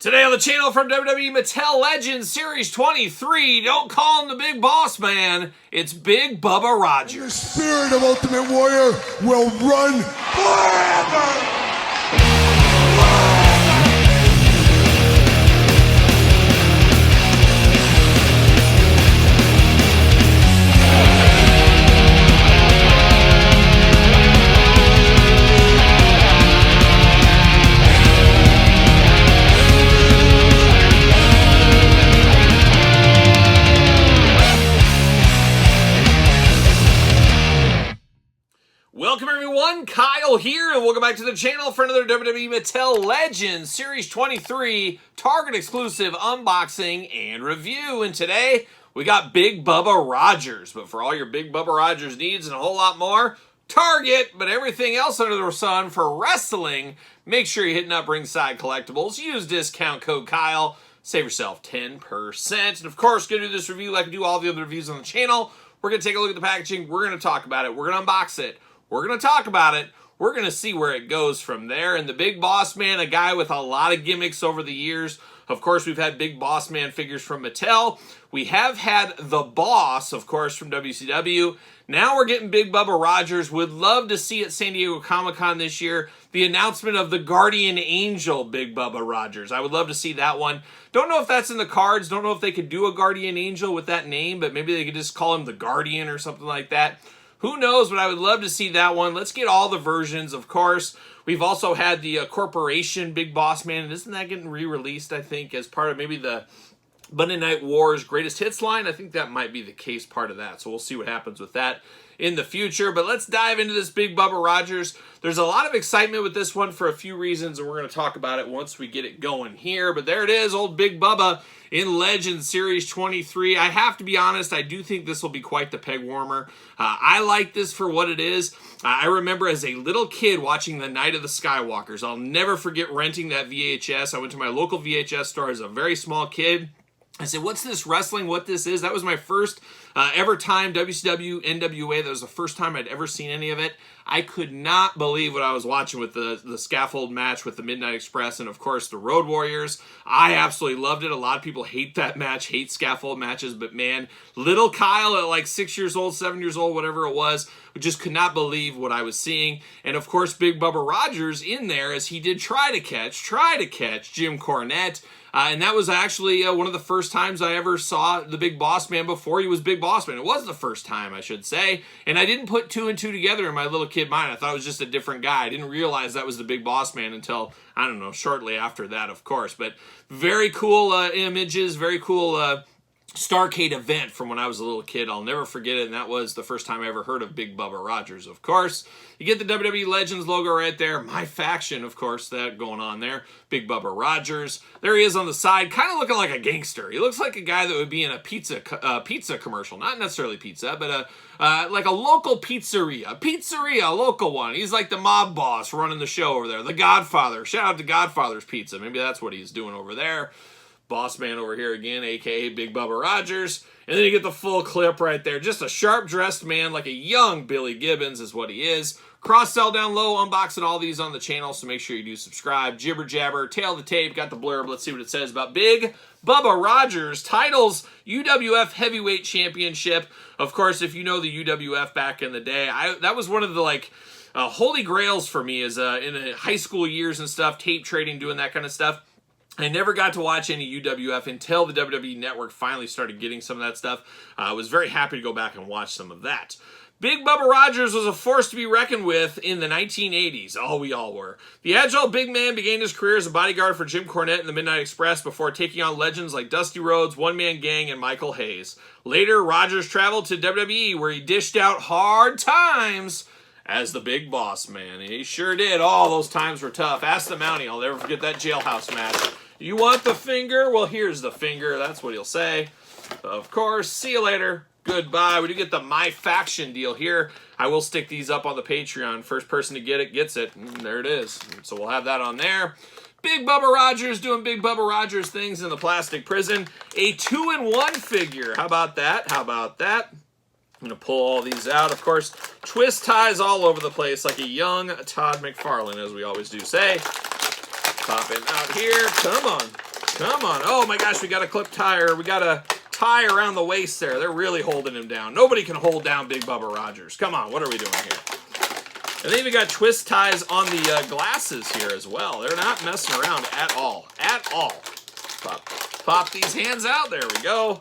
Today on the channel from WWE Mattel Legends Series 23, don't call him the Big Boss Man, it's Big Bubba Rogers. The spirit of Ultimate Warrior will run forever! Welcome everyone, Kyle here, and welcome back to the channel for another WWE Mattel Legends Series 23 Target exclusive unboxing and review. And today, we got Big Bubba Rogers. But for all your Big Bubba Rogers needs and a whole lot more, Target, but everything else under the sun for wrestling, make sure you're hitting up Ringside Collectibles. Use discount code Kyle, save yourself 10%. And of course, going to do this review like we do all the other reviews on the channel. We're going to take a look at the packaging, we're going to talk about it, we're going to unbox it. We're going to talk about it. We're going to see where it goes from there. And the Big Boss Man, a guy with a lot of gimmicks over the years. Of course, we've had Big Boss Man figures from Mattel. We have had The Boss, of course, from WCW. Now we're getting Big Bubba Rogers. Would love to see at San Diego Comic-Con this year the announcement of the Guardian Angel Big Bubba Rogers. I would love to see that one. Don't know if that's in the cards. Don't know if they could do a Guardian Angel with that name, but maybe they could just call him the Guardian or something like that. Who knows, but I would love to see that one. Let's get all the versions, of course. We've also had the Corporation Big Boss Man, and isn't that getting re-released, I think, as part of maybe the Monday Night Wars Greatest Hits line? I think that might be the case part of that, so we'll see what happens with that in the future. But let's dive into this Big Bubba Rogers. There's a lot of excitement with this one for a few reasons, and we're going to talk about it once we get it going here. But there it is, old Big Bubba in Legends Series 23. I have to be honest, I do think this will be quite the peg warmer. I like this for what it is. I remember as a little kid watching The Night of the Skywalkers. I'll never forget renting that VHS. I went to my local VHS store as a very small kid. I said, what's this wrestling, what this is? That was my first ever time, WCW, NWA. That was the first time I'd ever seen any of it. I could not believe what I was watching with the scaffold match with the Midnight Express and, of course, the Road Warriors. I absolutely loved it. A lot of people hate that match, hate scaffold matches, but man, little Kyle at like 6 years old, 7 years old, whatever it was, just could not believe what I was seeing. And, of course, Big Bubba Rogers in there as he did try to catch Jim Cornette. And that was actually one of the first times I ever saw the Big Boss Man before he was Big Boss Man. It was the first time, I should say. And I didn't put two and two together in my little kid mind. I thought it was just a different guy. I didn't realize that was the Big Boss Man until, I don't know, shortly after that, of course. But very cool images, very cool Starcade event from when I was a little kid. I'll never forget it, and that was the first time I ever heard of Big Bubba Rogers, of course. You get the WWE Legends logo right there. My faction, of course, that going on there. Big Bubba Rogers. There he is on the side, kind of looking like a gangster. He looks like a guy that would be in a pizza commercial. Not necessarily pizza, but like a local pizzeria, a local one. He's like the mob boss running the show over there. The Godfather. Shout out to Godfather's Pizza. Maybe that's what he's doing over there. Boss Man over here again, a.k.a. Big Bubba Rogers. And then you get the full clip right there. Just a sharp-dressed man like a young Billy Gibbons is what he is. Cross-sell down low, unboxing all these on the channel, so make sure you do subscribe. Jibber jabber, tail the tape, got the blurb. Let's see what it says about Big Bubba Rogers. Titles, UWF Heavyweight Championship. Of course, if you know the UWF back in the day, that was one of the, like, holy grails for me as in high school years and stuff, tape trading, doing that kind of stuff. I never got to watch any UWF until the WWE Network finally started getting some of that stuff. I was very happy to go back and watch some of that. Big Bubba Rogers was a force to be reckoned with in the 1980s. Oh, we all were. The agile big man began his career as a bodyguard for Jim Cornette in the Midnight Express before taking on legends like Dusty Rhodes, One Man Gang, and Michael Hayes. Later, Rogers traveled to WWE where he dished out hard times as the Big Boss Man. And he sure did. Oh, those times were tough. Ask the Mountie. I'll never forget that jailhouse match. You want the finger? Well, here's the finger. That's what he'll say. Of course, see you later. Goodbye. We do get the My Faction deal here. I will stick these up on the Patreon. First person to get it gets it. And there it is. So we'll have that on there. Big Bubba Rogers doing Big Bubba Rogers things in the plastic prison. A 2-in-1 figure. How about that? How about that? I'm going to pull all these out. Of course, twist ties all over the place like a young Todd McFarlane, as we always do say. Pop it out here. Come on. Come on. Oh my gosh, we got a clip tire. We got a tie around the waist there. They're really holding him down. Nobody can hold down Big Bubba Rogers. Come on, what are we doing here? And they even got twist ties on the glasses here as well. They're not messing around at all. At all. Pop these hands out. There we go.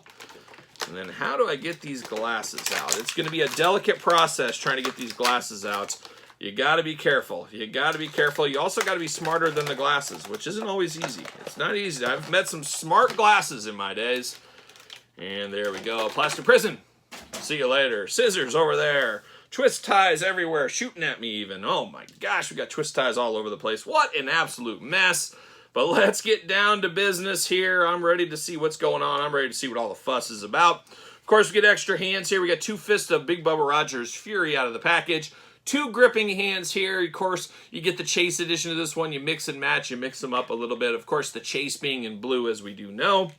And then how do I get these glasses out? It's going to be a delicate process trying to get these glasses out. You got to be careful. You got to be careful. You also got to be smarter than the glasses, which isn't always easy. It's not easy. I've met some smart glasses in my days. And there we go. Plastic prison. See you later. Scissors over there. Twist ties everywhere, shooting at me even. Oh my gosh, we got twist ties all over the place. What an absolute mess. But let's get down to business here. I'm ready to see what's going on. I'm ready to see what all the fuss is about. Of course, we get extra hands here. We got 2 fists of Big Bubba Rogers Fury out of the package. 2 gripping hands here. Of course, you get the Chase edition of this one. You mix and match. You mix them up a little bit. Of course, the Chase being in blue, as we do know.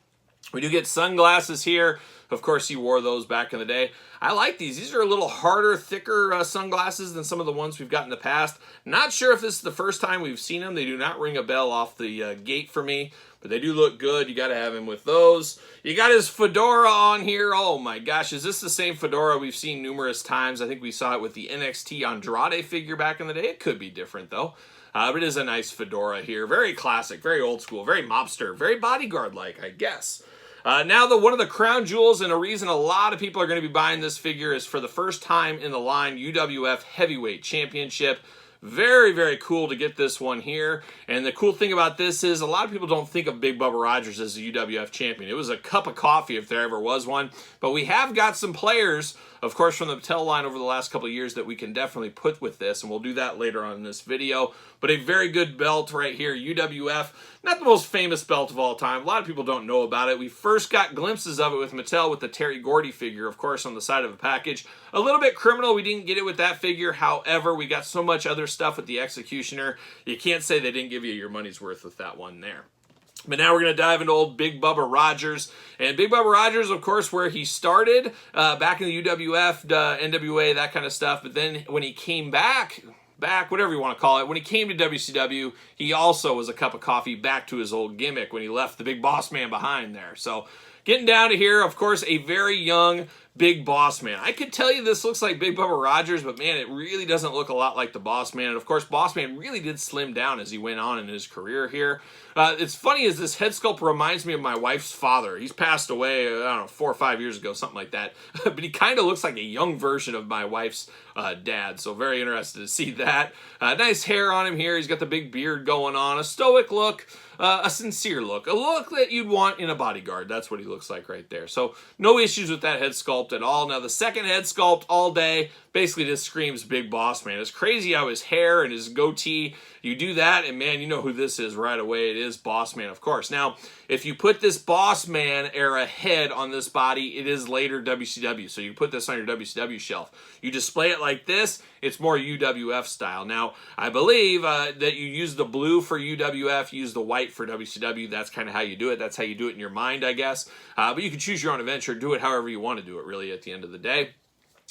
We do get sunglasses here. Of course, he wore those back in the day. I like these. These are a little harder, thicker sunglasses than some of the ones we've got in the past. Not sure if this is the first time we've seen them. They do not ring a bell off the gate for me, but they do look good. You got to have him with those. You got his fedora on here. Oh my gosh, is this the same fedora we've seen numerous times? I think we saw it with the NXT Andrade figure back in the day. It could be different though. But it is a nice fedora here. Very classic, very old school, very mobster, very bodyguard-like, I guess. Now, one of the crown jewels and a reason a lot of people are going to be buying this figure is for the first time in the line, UWF Heavyweight Championship. Very, very cool to get this one here. And the cool thing about this is a lot of people don't think of Big Bubba Rogers as a UWF champion. It was a cup of coffee if there ever was one. But we have got some players, of course, from the Mattel line over the last couple of years that we can definitely put with this. And we'll do that later on in this video. But a very good belt right here, UWF. Not the most famous belt of all time. A lot of people don't know about it. We first got glimpses of it with Mattel with the Terry Gordy figure, of course, on the side of a package. A little bit criminal. We didn't get it with that figure. However, we got so much other stuff with the Executioner. You can't say they didn't give you your money's worth with that one there. But now we're going to dive into old Big Bubba Rogers. And Big Bubba Rogers, of course, where he started back in the UWF, NWA, that kind of stuff. But then when he came back, whatever you want to call it, when he came to WCW, he also was a cup of coffee back to his old gimmick when he left the Big Boss Man behind there. So getting down to here, of course, a very young Big Boss Man. I could tell you this looks like Big Bubba Rogers, but man, it really doesn't look a lot like the Boss Man. And of course, Boss Man really did slim down as he went on in his career here. It's funny as this head sculpt reminds me of my wife's father. He's passed away, I don't know, 4 or 5 years ago, something like that. But he kind of looks like a young version of my wife's dad. So very interested to see that. Nice hair on him here. He's got the big beard going on. A stoic look. A sincere look. A look that you'd want in a bodyguard. That's what he looks like right there. So no issues with that head sculpt at all. Now the second head sculpt all day basically just screams Big Boss Man. It's crazy how his hair and his goatee, you do that and man, you know who this is right away. It is Boss Man, of course. Now, if you put this Boss Man era head on this body, it is later WCW. So you put this on your WCW shelf. You display it like this, it's more UWF style. Now, I believe that you use the blue for UWF, use the white for WCW. That's kind of how you do it. That's how you do it in your mind, I guess. But you can choose your own adventure. Do it however you want to do it, really, at the end of the day.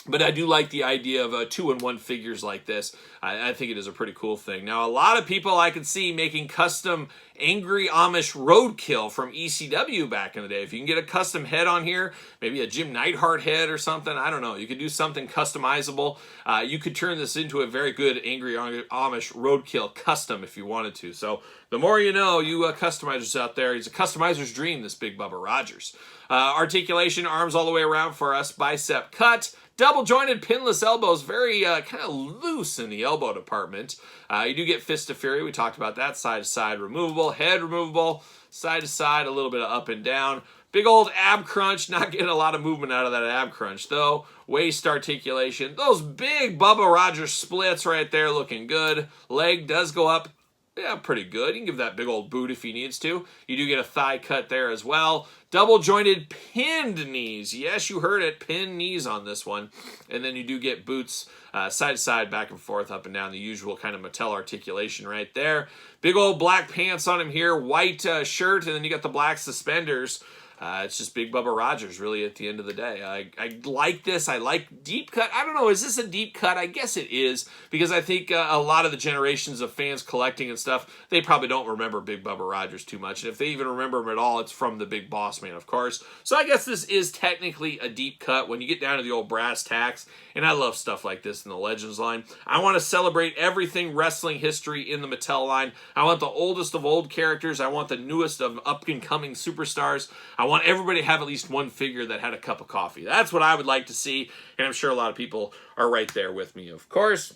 But I do like the idea of 2-in-1 figures like this. I think it is a pretty cool thing. Now, a lot of people I can see making custom Angry Amish Roadkill from ECW back in the day. If you can get a custom head on here, maybe a Jim Neidhart head or something, I don't know. You could do something customizable. You could turn this into a very good Angry Amish Roadkill custom if you wanted to. So the more you know, you customizers out there, he's a customizer's dream, this Big Bubba Rogers. Articulation, arms all the way around for us, bicep cut. Double jointed pinless elbows, very kind of loose in the elbow department. You do get Fist of Fury. We talked about that. Side to side removable, head removable, side to side, a little bit of up and down. Big old ab crunch, not getting a lot of movement out of that ab crunch though. Waist articulation. Those big Bubba Rogers splits right there looking good. Leg does go up. Yeah, pretty good. You can give that big old boot if he needs to. You do get a thigh cut there as well. Double jointed pinned knees. Yes, you heard it. Pinned knees on this one. And then you do get boots side to side, back and forth, up and down. The usual kind of Mattel articulation right there. Big old black pants on him here. White shirt. And then you got the black suspenders. It's just Big Bubba Rogers, really, at the end of the day. I like this. I like deep cut. I don't know, is this a deep cut? I guess it is, because I think a lot of the generations of fans collecting and stuff, they probably don't remember Big Bubba Rogers too much. And if they even remember him at all, it's from the Big Boss Man, of course. So I guess this is technically a deep cut when you get down to the old brass tacks. And I love stuff like this in the Legends line. I want to celebrate everything wrestling history in the Mattel line. I want the oldest of old characters. I want the newest of up-and-coming superstars. I want everybody to have at least one figure that had a cup of coffee. That's what I would like to see, and I'm sure a lot of people are right there with me, of course.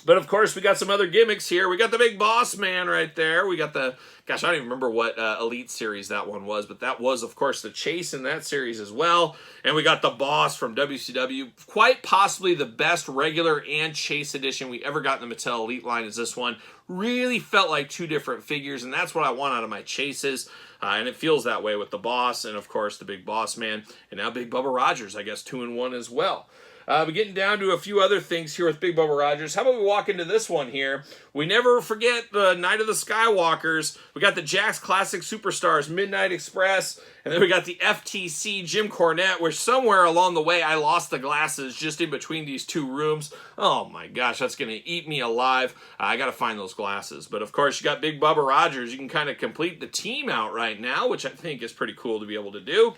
But, of course, we got some other gimmicks here. We got the Big Boss Man right there. We got the, gosh, I don't even remember what Elite Series that one was, but that was, of course, the Chase in that series as well. And we got the Boss from WCW. Quite possibly the best regular and Chase edition we ever got in the Mattel Elite line is this one. Really felt like two different figures, and that's what I want out of my Chases. And it feels that way with the Boss and, of course, the Big Boss Man. And now Big Bubba Rogers, I guess, 2-in-1 as well. We're getting down to a few other things here with Big Bubba Rogers. How about we walk into this one here? We never forget the Night of the Skywalkers. We got the Jakks Classic Superstars Midnight Express. And then we got the FTC Jim Cornette, which somewhere along the way I lost the glasses just in between these two rooms. Oh my gosh, that's going to eat me alive. I got to find those glasses. But of course, you got Big Bubba Rogers. You can kind of complete the team out right now, which I think is pretty cool to be able to do.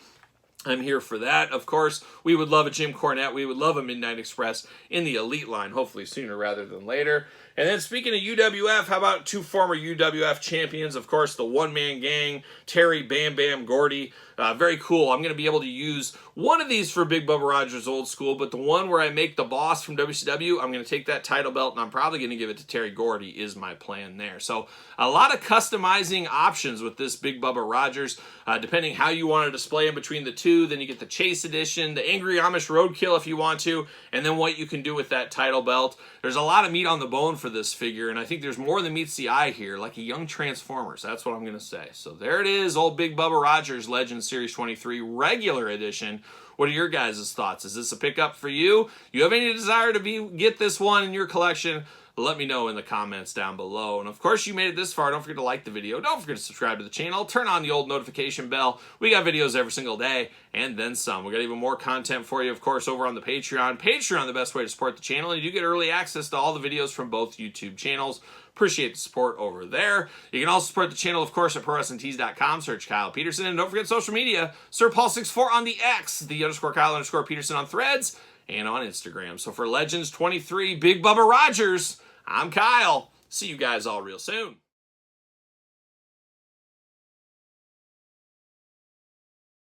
I'm here for that. Of course, we would love a Jim Cornette. We would love a Midnight Express in the Elite line, hopefully sooner rather than later. And then speaking of UWF, how about two former UWF champions? Of course, the one-man gang, Terry Bam Bam Gordy. Very cool. I'm going to be able to use one of these for Big Bubba Rogers Old School, but the one where I make the Boss from WCW, I'm going to take that title belt, and I'm probably going to give it to Terry Gordy is my plan there. So a lot of customizing options with this Big Bubba Rogers, depending how you want to display in between the two. Then you get the Chase Edition, the Angry Amish Roadkill if you want to, and then what you can do with that title belt. There's a lot of meat on the bone for this figure, and I think there's more than meets the eye here, like a young Transformers. That's what I'm going to say. So there it is, old Big Bubba Rogers Legends Series 23 Regular Edition. What are your guys' thoughts? Is this a pickup for you? You have any desire to get this one in your collection? Let me know in the comments down below. And of course, you made it this far. Don't forget to like the video. Don't forget to subscribe to the channel. Turn on the old notification bell. We got videos every single day and then some. We got even more content for you, of course, over on the Patreon. Patreon, the best way to support the channel. And you do get early access to all the videos from both YouTube channels. Appreciate the support over there. You can also support the channel, of course, at ProWrestlingTees.com. Search Kyle Peterson. And don't forget social media. SirPaul64 on the X. The _Kyle_Peterson on Threads. And on Instagram. So for Legends 23, Big Bubba Rogers, I'm Kyle. See you guys all real soon.